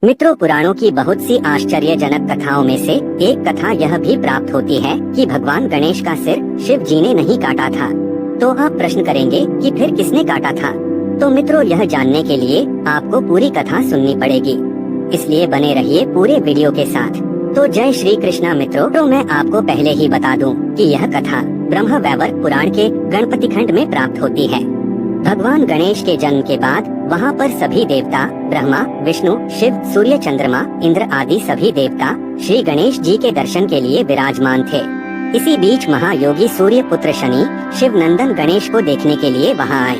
मित्रों, पुराणों की बहुत सी आश्चर्यजनक कथाओं में से एक कथा यह भी प्राप्त होती है कि भगवान गणेश का सिर शिव जी ने नहीं काटा था। तो आप प्रश्न करेंगे कि फिर किसने काटा था? तो मित्रों, यह जानने के लिए आपको पूरी कथा सुननी पड़ेगी, इसलिए बने रहिए पूरे वीडियो के साथ। तो जय श्री कृष्णा मित्रों। तो मैं आपको पहले ही बता दूं कि यह कथा ब्रह्मवैवर्त पुराण के गणपति खंड में प्राप्त होती है। भगवान गणेश के जन्म के बाद वहाँ पर सभी देवता ब्रह्मा, विष्णु, शिव, सूर्य, चंद्रमा, इंद्र आदि सभी देवता श्री गणेश जी के दर्शन के लिए विराजमान थे। इसी बीच महायोगी सूर्य पुत्र शनि शिव नंदन गणेश को देखने के लिए वहाँ आए।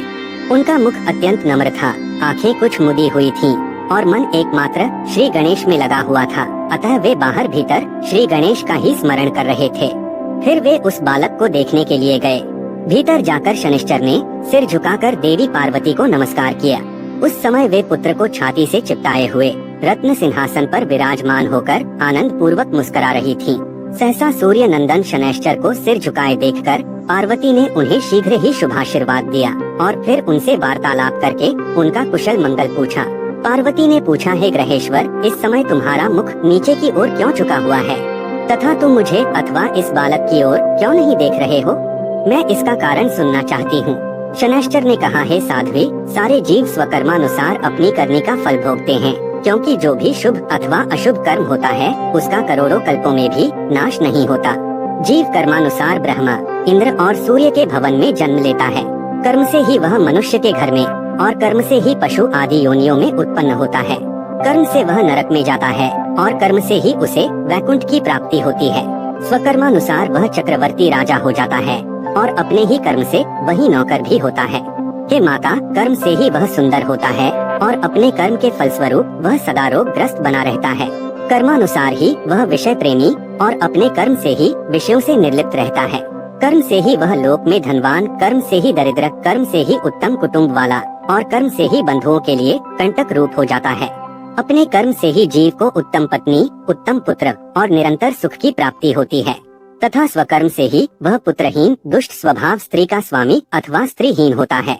उनका मुख अत्यंत नम्र था, आंखें कुछ मुदी हुई थीं और मन एकमात्र श्री गणेश में लगा हुआ था। अतः वे बाहर भीतर श्री गणेश का ही स्मरण कर रहे थे। फिर वे उस बालक को देखने के लिए गए। भीतर जाकर शनिश्चर ने सिर झुकाकर देवी पार्वती को नमस्कार किया। उस समय वे पुत्र को छाती से चिपटाए हुए रत्न सिंहासन पर विराजमान होकर आनंद पूर्वक मुस्कुरा रही थीं। सहसा सूर्य नंदन शनैश्चर को सिर झुकाए देखकर पार्वती ने उन्हें शीघ्र ही शुभाशीर्वाद दिया और फिर उनसे वार्तालाप करके उनका कुशल मंगल पूछा। पार्वती ने पूछा, हे ग्रहेश्वर, इस समय तुम्हारा मुख नीचे की ओर क्यों झुका हुआ है तथा तुम मुझे अथवा इस बालक की ओर क्यों नहीं देख रहे हो? मैं इसका कारण सुनना चाहती हूँ। शनैश्चर ने कहा, हे साध्वी, सारे जीव स्वकर्मानुसार अपनी करनी का फल भोगते हैं, क्योंकि जो भी शुभ अथवा अशुभ कर्म होता है उसका करोड़ों कल्पों में भी नाश नहीं होता। जीव कर्मानुसार ब्रह्मा, इंद्र और सूर्य के भवन में जन्म लेता है। कर्म से ही वह मनुष्य के घर में और कर्म से ही पशु आदि योनियों में उत्पन्न होता है। कर्म से वह नरक में जाता है और कर्म से ही उसे वैकुंठ की प्राप्ति होती है। स्वकर्मानुसार वह चक्रवर्ती राजा हो जाता है और अपने ही कर्म से वही नौकर भी होता है। हे माता, कर्म से ही वह सुंदर होता है और अपने कर्म के फलस्वरूप वह सदा रोगग्रस्त बना रहता है। कर्मानुसार ही वह विषय प्रेमी और अपने कर्म से ही विषयों से निर्लिप्त रहता है। कर्म से ही वह लोक में धनवान, कर्म से ही दरिद्र, कर्म से ही उत्तम कुटुंब वाला और कर्म से ही बंधुओं के लिए कंटक रूप हो जाता है। अपने कर्म से ही जीव को उत्तम पत्नी, उत्तम पुत्र और निरंतर सुख की प्राप्ति होती है तथा स्वकर्म से ही वह पुत्रहीन दुष्ट स्वभाव स्त्री का स्वामी अथवा स्त्रीहीन होता है।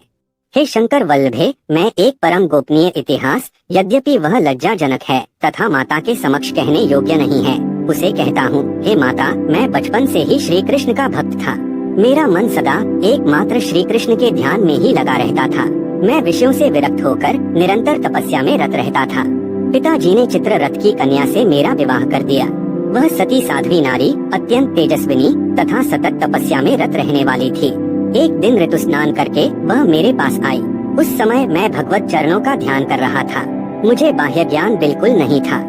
हे शंकर वल्लभे, मैं एक परम गोपनीय इतिहास, यद्यपि वह लज्जाजनक है तथा माता के समक्ष कहने योग्य नहीं है, उसे कहता हूँ। हे माता, मैं बचपन से ही श्री कृष्ण का भक्त था। मेरा मन सदा एकमात्र श्री कृष्ण के ध्यान में ही लगा रहता था। मैं विषयों से विरक्त होकर निरंतर तपस्या में रत रहता था। पिताजी ने चित्ररथ की कन्या से मेरा विवाह कर दिया। वह सती साध्वी नारी, अत्यंत तेजस्विनी तथा सतत तपस्या में रत रहने वाली थी। एक दिन ऋतु स्नान करके वह मेरे पास आई। उस समय मैं भगवत चरणों का ध्यान कर रहा था। मुझे बाह्य ज्ञान बिल्कुल नहीं था।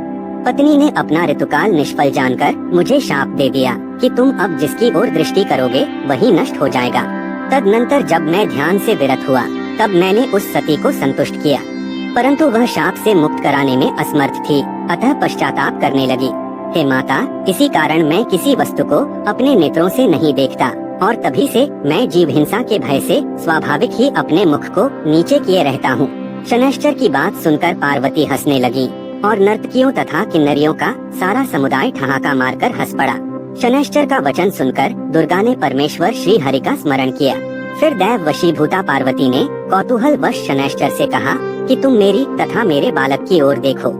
पत्नी ने अपना ऋतुकाल निष्फल जानकर मुझे शाप दे दिया कि तुम अब जिसकी ओर दृष्टि करोगे वही नष्ट हो जाएगा। तदनंतर जब मैं ध्यान से विरत हुआ तब मैंने उस सती को संतुष्ट किया, परंतु वह शाप से मुक्त कराने में असमर्थ थी, अतः पश्चाताप करने लगी। हे माता, इसी कारण मैं किसी वस्तु को अपने नेत्रों से नहीं देखता और तभी से मैं जीव हिंसा के भय से स्वाभाविक ही अपने मुख को नीचे किए रहता हूँ। शनैश्चर की बात सुनकर पार्वती हंसने लगी और नर्तकियों तथा किन्नरियों का सारा समुदाय ठहाका मारकर हंस पड़ा। शनैश्चर का वचन सुनकर दुर्गा ने परमेश्वर श्री हरि का स्मरण किया। फिर दैव वशीभूता पार्वती ने कौतूहल वश शनैश्चर से कहा कि तुम मेरी तथा मेरे बालक की ओर देखो,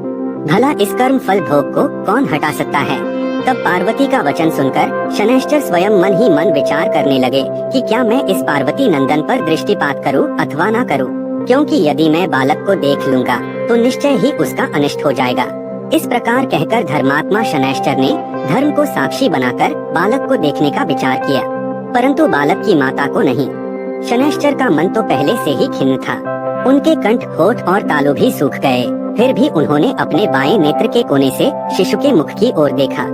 भला इस कर्म फल भोग को कौन हटा सकता है? तब पार्वती का वचन सुनकर शनैश्चर स्वयं मन ही मन विचार करने लगे कि क्या मैं इस पार्वती नंदन पर दृष्टिपात करूं अथवा ना करूं, क्योंकि यदि मैं बालक को देख लूंगा तो निश्चय ही उसका अनिष्ट हो जाएगा। इस प्रकार कहकर धर्मात्मा शनैश्चर ने धर्म को साक्षी बनाकर बालक को देखने का विचार किया, परंतु बालक की माता को नहीं। शनैश्चर का मन तो पहले से ही खिन्न था। उनके कंठ, होठ और तालु भी सूख गए, फिर भी उन्होंने अपने बाएं नेत्र के कोने से शिशु के मुख की ओर देखा।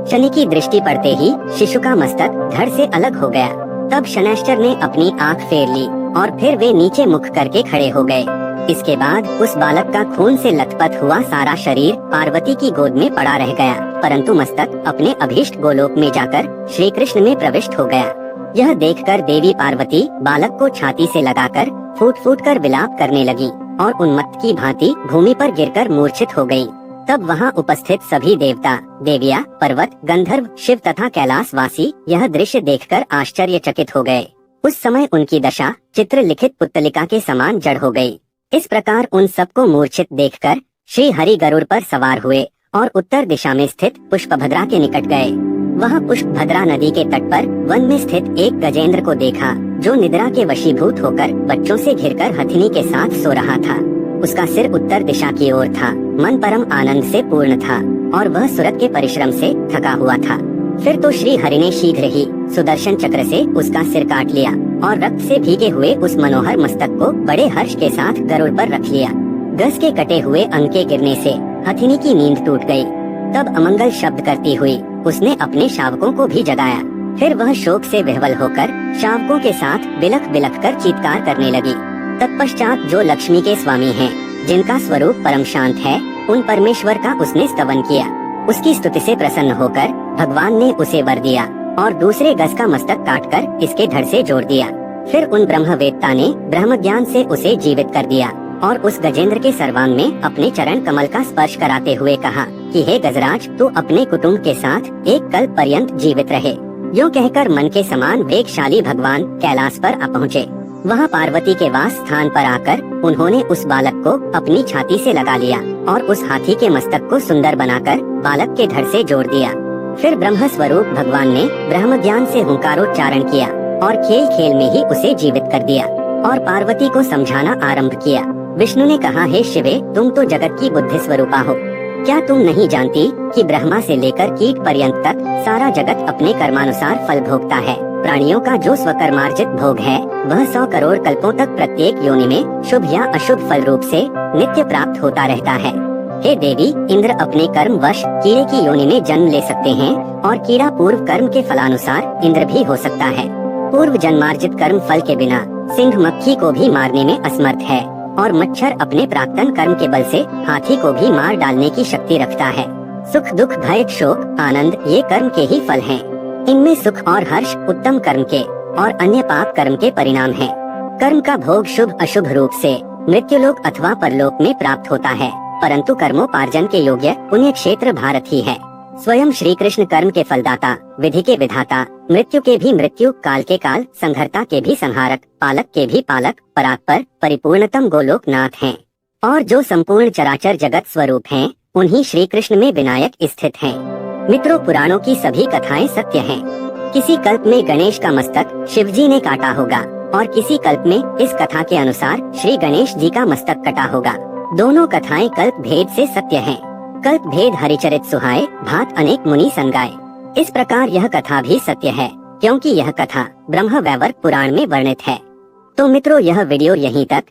शनि की दृष्टि पड़ते ही शिशु का मस्तक धड़ से अलग हो गया। तब शनैश्चर ने अपनी आंख फेर ली और फिर वे नीचे मुख करके खड़े हो गए। इसके बाद उस बालक का खून से लथपथ हुआ सारा शरीर पार्वती की गोद में पड़ा रह गया, परंतु मस्तक अपने अभीष्ट गोलोक में जाकर श्री कृष्ण में प्रविष्ट हो गया। यह देखकर देवी पार्वती बालक को छाती से लगाकर फूट फूट कर विलाप करने लगी और उन्मत्त की भांति भूमि पर गिरकर मूर्छित हो गयी। तब वहाँ उपस्थित सभी देवता, देवियाँ, पर्वत, गंधर्व, शिव तथा कैलाशवासी यह दृश्य देखकर आश्चर्यचकित हो गए। उस समय उनकी दशा चित्र लिखित पुत्तलिका के समान जड़ हो गई। इस प्रकार उन सबको मूर्छित देखकर श्री हरि गरुड़ पर सवार हुए और उत्तर दिशा में स्थित पुष्पभद्रा के निकट गए। वह पुष्पभद्रा नदी के तट पर वन में स्थित एक गजेंद्र को देखा, जो निद्रा के वशीभूत होकर बच्चों से घिरकर हथिनी के साथ सो रहा था। उसका सिर उत्तर दिशा की ओर था, मन परम आनंद से पूर्ण था और वह सूरत के परिश्रम से थका हुआ था। फिर तो श्री हरि ने शीघ्र ही सुदर्शन चक्र से उसका सिर काट लिया और रक्त से भीगे हुए उस मनोहर मस्तक को बड़े हर्ष के साथ गरुड़ पर रख लिया। गज के कटे हुए अंग के गिरने से हथिनी की नींद टूट गई। तब अमंगल शब्द करती हुई उसने अपने शावकों को भी जगाया। फिर वह शोक से विह्वल होकर शावकों के साथ बिलख बिलख कर चीत्कार करने लगी। तत्पश्चात जो लक्ष्मी के स्वामी हैं, जिनका स्वरूप परम शांत है, उन परमेश्वर का उसने स्तवन किया। उसकी स्तुति से प्रसन्न होकर भगवान ने उसे वर दिया और दूसरे गज का मस्तक काटकर इसके धड़ से जोड़ दिया। फिर उन ब्रह्मवेत्ता ने ब्रह्म ज्ञान से उसे जीवित कर दिया और उस गजेंद्र के सर्वांग में अपने चरण कमल का स्पर्श कराते हुए कहा कि हे गजराज, तू अपने कुटुंब के साथ एक कल्प पर्यंत जीवित रहे। यूँ कहकर मन के समान वेगशाली भगवान कैलाश पर आ पहुँचे। वहाँ पार्वती के वास स्थान पर आकर उन्होंने उस बालक को अपनी छाती से लगा लिया और उस हाथी के मस्तक को सुंदर बनाकर बालक के धड़ से जोड़ दिया। फिर ब्रह्म स्वरूप भगवान ने ब्रह्म ज्ञान से हुंकारोच्चारण किया और खेल खेल में ही उसे जीवित कर दिया और पार्वती को समझाना आरंभ किया। विष्णु ने कहा, हे शिवे, तुम तो जगत की बुद्धि स्वरूपा हो। क्या तुम नहीं जानती कि ब्रह्मा से लेकर कीट पर्यंत तक सारा जगत अपने कर्मानुसार फल भोगता है। प्राणियों का जो स्वकर्मार्जित भोग है वह 100 करोड़ कल्पों तक प्रत्येक योनि में शुभ या अशुभ फल रूप से नित्य प्राप्त होता रहता है। हे देवी, इंद्र अपने कर्म वश कीड़े की योनि में जन्म ले सकते हैं और कीड़ा पूर्व कर्म के फलानुसार इंद्र भी हो सकता है। पूर्व जन्मार्जित कर्म फल के बिना सिंह मक्खी को भी मारने में असमर्थ है और मच्छर अपने प्राक्तन कर्म के बल से हाथी को भी मार डालने की शक्ति रखता है। सुख दुख भय शोक आनंद ये कर्म के ही फल हैं। इनमें सुख और हर्ष उत्तम कर्म के और अन्य पाप कर्म के परिणाम हैं। कर्म का भोग शुभ अशुभ रूप से मृत्युलोक अथवा परलोक में प्राप्त होता है, परंतु कर्मोपार्जन के योग्य पुण्य क्षेत्र भारत ही है। स्वयं श्री कृष्ण कर्म के फलदाता, विधि के विधाता, मृत्यु के भी मृत्यु, काल के काल, संहर्ता के भी संहारक, पालक के भी पालक, परात्पर परिपूर्णतम गोलोकनाथ हैं और जो संपूर्ण चराचर जगत स्वरूप हैं, उन्हीं श्री कृष्ण में विनायक स्थित हैं। मित्रों, पुराणों की सभी कथाएं सत्य हैं। किसी कल्प में गणेश का मस्तक शिवजी ने काटा होगा और किसी कल्प में इस कथा के अनुसार श्री गणेश जी का मस्तक कटा होगा। दोनों कथाएं कल्प भेद से सत्य हैं। कल्प भेद हरिचरित सुहाए, भात अनेक मुनि संगाए। इस प्रकार यह कथा भी सत्य है, क्योंकि यह कथा ब्रह्म वैवर्त पुराण में वर्णित है। तो मित्रों, यह वीडियो यहीं तक